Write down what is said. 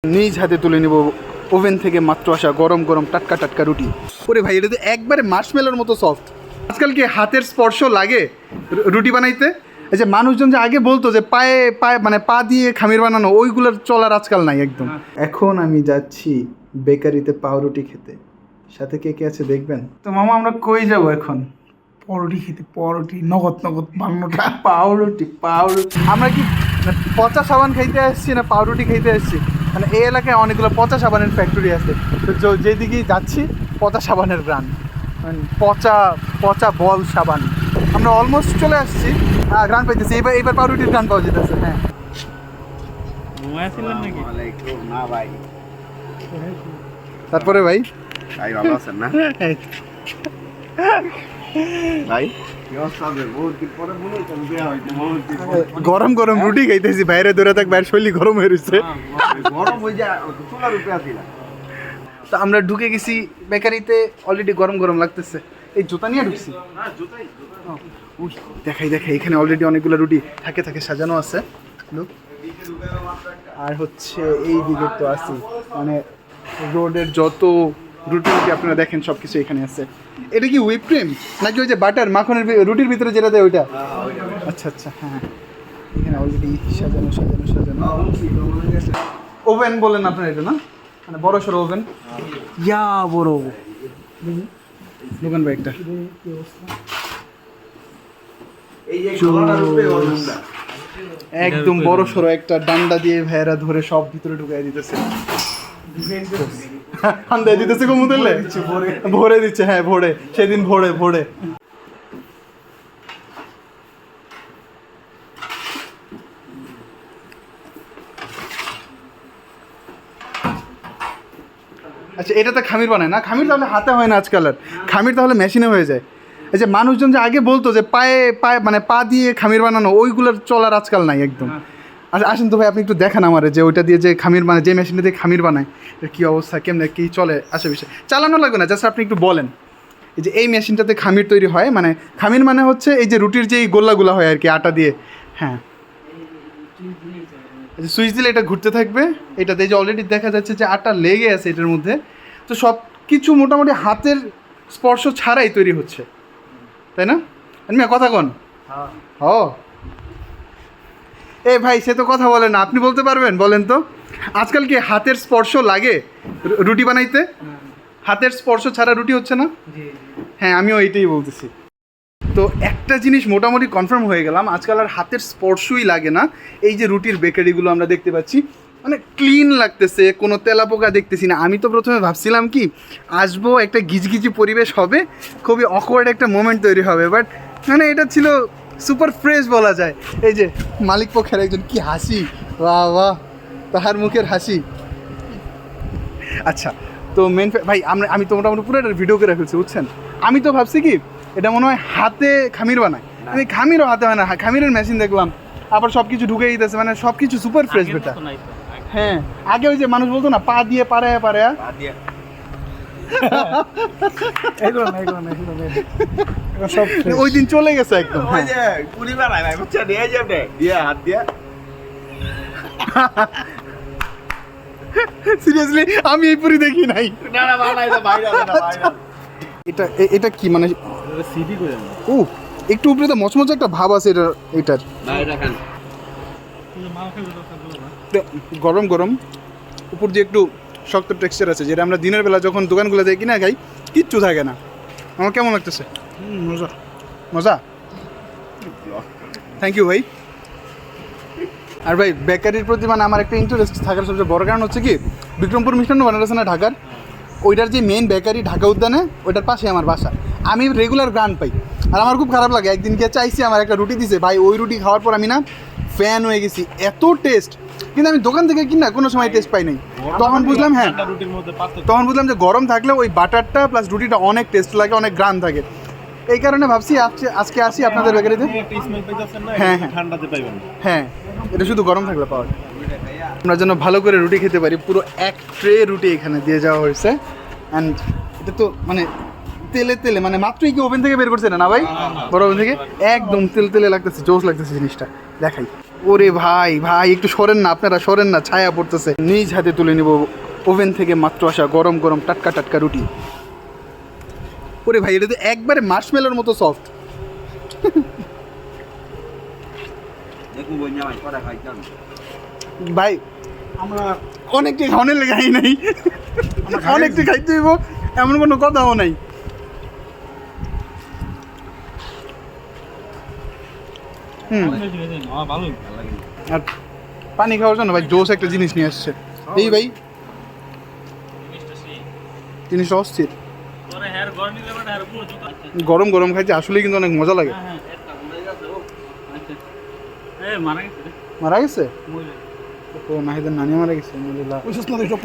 নিজ হাতে তুলে নিব ওভেন থেকে মাত্র আসা গরম গরম টাটকা টাটকা রুটি। ওরে ভাই, এটা তো একবারে মার্শমেলোর মতো সফট। আজকাল কি হাতের স্পর্শ লাগে রুটি বানাইতে? এই যে মানুষজন যে আগে বলতো যে পায়ে পায়ে মানে পা দিয়ে খামির বানানো, ওইগুলোর চলার আজকাল নাই একদম। এখন আমি যাচ্ছি বেকারিতে পাউরুটি খেতে, সাথে কে কে আছে দেখবেন। তো মামা আমরা কই যাব এখন? পাউরুটি খেতে, পাউরুটি নগদ নগদ বান্নটা পাউরুটি পাউরুটি। আমরা কি পচা সাবান খাইতে আসছি না পাউরুটি খাইতে আসছি? মানে এই এলাকায় অনেকগুলো পচা সাবানের ফ্যাক্টরি আছে, তো যেদিকেই যাচ্ছি পচা সাবানের গ্রান, মানে পচা পচা বল সাবান। আমরা অলমোস্ট চলে আসছি, গ্রান পাইতেছি। এবার পাউরুটির গ্রান পাওয়া যেতেছে। হ্যাঁ, না ভাই, তারপরে ভাই ভাই ভালো আছেন না ভাই? গরম গরম রুটি খাইতেছি, বাইরে দৌড়ে থাক, বাইরের শৈলী গরম হয়ে রয়েছে। গরম হয়ে যায়, চুলার উপরে আসিলা। তো আমরা ঢুকে গেছি বেকারিতে, অলরেডি গরম গরম লাগতেছে। এই জুতা নিয়ে ঢুকছি। দেখাই এখানে অলরেডি অনেকগুলো রুটি থাকে থাকে সাজানো আছে। লুক, আর হচ্ছে এই দিকে তো আছি, মানে রোডের যত রুটি আপনারা দেখেন সব কিছু এখানে আছে। এটা কি হুইপ ক্রিম নাকি ওই যে বাটার মাখনের রুটির ভিতরে যেটা দেয় ওইটা? আচ্ছা আচ্ছা, হ্যাঁ। এখানে অলরেডি সাজানো। ওভেন বলেন আপনার এটা না, মানে বড় সড়ো ওভেন, ইয়া বড় দোকান ভাই একটা। একদম বড় সড়ো একটা ডান্ডা দিয়ে ভাইয়েরা ধরে সব ভিতরে ঢুকাই দিতেছে। আন্দাজ দিতেছে কমুদলে ভরে দিচ্ছে। হ্যাঁ, ভরে সেদিন ভরে আচ্ছা, এটা তো খামির বানায় না? খামির তাহলে হাতে হয় না আজকাল, আর খামির তাহলে মেশিনে হয়ে যায়। এই যে মানুষজন যে আগে বলতো যে পায়ে পায়ে মানে পা দিয়ে খামির বানানো, ওইগুলোর চলার আজকাল নাই একদম। আচ্ছা আসেন তো ভাই, আপনি একটু দেখান আমারে যে ওইটা দিয়ে যে খামির বানায়, যে মেশিনটা দিয়ে খামির বানায়, এর কী অবস্থা, কেমনে কী চলে, আসে বিষয় চালানো লাগবে না, জাস্ট আপনি একটু বলেন। এই যে এই মেশিনটাতে খামির তৈরি হয়, মানে খামির মানে হচ্ছে এই যে রুটির যেই গোল্লাগুলো হয় আর কি আটা দিয়ে। হ্যাঁ, সুইচ দিলে এটা ঘুরতে থাকবে। এটাতে যে অলরেডি দেখা যাচ্ছে যে আটা লেগে আছে এটার মধ্যে। তো সব কিছু মোটামুটি হাতের স্পর্শ ছাড়াই তৈরি হচ্ছে, তাই না? কথা কন। ও এ ভাই, সে তো কথা বলে না, আপনি বলতে পারবেন? বলেন তো, আজকাল কি হাতের স্পর্শ লাগে রুটি বানাইতে? হাতের স্পর্শ ছাড়া রুটি হচ্ছে না? হ্যাঁ, আমিও এইটাই বলতেছি। তো একটা জিনিস মোটামুটি কনফার্ম হয়ে গেলাম, আজকাল আর হাতের স্পর্শই লাগে না। এই যে রুটির বেকারিগুলো আমরা দেখতে পাচ্ছি, মানে ক্লিন লাগতেছে, কোনো তেলাপোকা দেখতেছি না। আমি তো প্রথমে ভাবছিলাম কি আসবো, একটা গিজগিজি পরিবেশ হবে, খুবই অকওয়ার্ড একটা মোমেন্ট তৈরি হবে, বাট মানে এটা ছিল সুপার ফ্রেশ বলা যায়। এই যে মালিক পক্ষের একজন, কি হাসি, বাহ বাহ তাহার মুখের হাসি। আচ্ছা, তো মেন ভাই আমি তো মোটামুটি পুরো একটা ভিডিও করে ফেলছি, বুঝছেন? আমি তো ভাবছি কি এটা মনে হয় হাতে খামির বানায়, আমি খামিরও হাতে হয় না, খামিরের মেশিন দেখলাম, আবার সব কিছু ঢুকে দিতেছে, মানে সব কিছু সুপার ফ্রেশ বেটা। হ্যাঁ, আগে ওই যে মানুষ বলতো না পা দিয়ে পাড়ায় ওই দিন চলে গেছে একদম। সিরিয়াসলি আমি এই পুরি দেখি নাই। এটা কি মানে ও একটু উপরে তো মচমচে একটা ভাব আছে এটার। গরম গরম উপর দিয়ে একটু শক্ত টেক্সচার আছে, যেটা আমরা দিনের বেলা যখন দোকানগুলো যাই কিনা খাই, কিচ্ছু থাকে না। আমার কেমন লাগতেছে? মজা। থ্যাংক ইউ ভাই। আর ভাই বেকারির প্রতি মানে আমার একটা ইন্টারেস্ট থাকার সবচেয়ে বড় কারণ হচ্ছে কি, বিক্রমপুর মিষ্টান্ন ভান্ডার আছে না ঢাকার, ওইটার যে মেন বেকারি ঢাকা উদ্যানে, ওইটার পাশে আমার বাসা। আমি রেগুলার গ্রান পাই, আর আমার খুব খারাপ লাগে। একদিন গিয়ে চাইছি, আমার একটা রুটি দিছে ভাই, ওই রুটি খাওয়ার পর আমি না ফ্যান হয়ে গেছি, এত টেস্ট। কিন্তু আমি দোকান থেকে কিনা কোনো সময় টেস্ট পাই নাই। তখন বুঝলাম, হ্যাঁ তখন বুঝলাম যে গরম থাকলে ওই বাটারটা প্লাস রুটিটা অনেক টেস্ট লাগে, অনেক গ্রান থাকে। এই কারণে ভাবছি আজকে আসি আপনাদের বেকারিতে। হ্যাঁ হ্যাঁ, এটা শুধু গরম থাকলে পাওয়া যায়। আমরা যেন ভালো করে রুটি খেতে পারি, পুরো এক ট্রে রুটি এখানে দিয়ে যাওয়া হয়েছে। অ্যান্ড এটা তো মানে তেলে মানে মাত্রই কি ওভেন থেকে বের করছে না ভাই, বড় ওভেন থেকে একদম তেলে লাগতেছে, জোস লাগতেছে জিনিসটা। দেখাই ওরে ভাই ভাই একটু সরেন না, আপনারা সরেন না, ছায়া পড়তেছে। নিজ হাতে তুলে নিব ওভেন থেকে মাত্র আসা গরম গরম টাটকা টাটকা রুটি। ওরে ভাই এটা তো একবারে মার্শমেলোর মতো সফট। দেখুন বই না ভাই কটা খাইতাম ভাই আমরা অনেকটি খাওয়ানোর লেগে খাই নাই, অনেকটি খাইতে হইব এমন কোনো কথাও নাই। আর পানি খাওয়ার জন্য ভাই জোস একটা জিনিস নিয়ে আসছে। এই ভাই জিনিসটা অস্থির, গরম গরম খাইতে আসলে কিন্তু অনেক মজা লাগে। মারা গেছে? ও নাহিদের নানি মারা গেছে।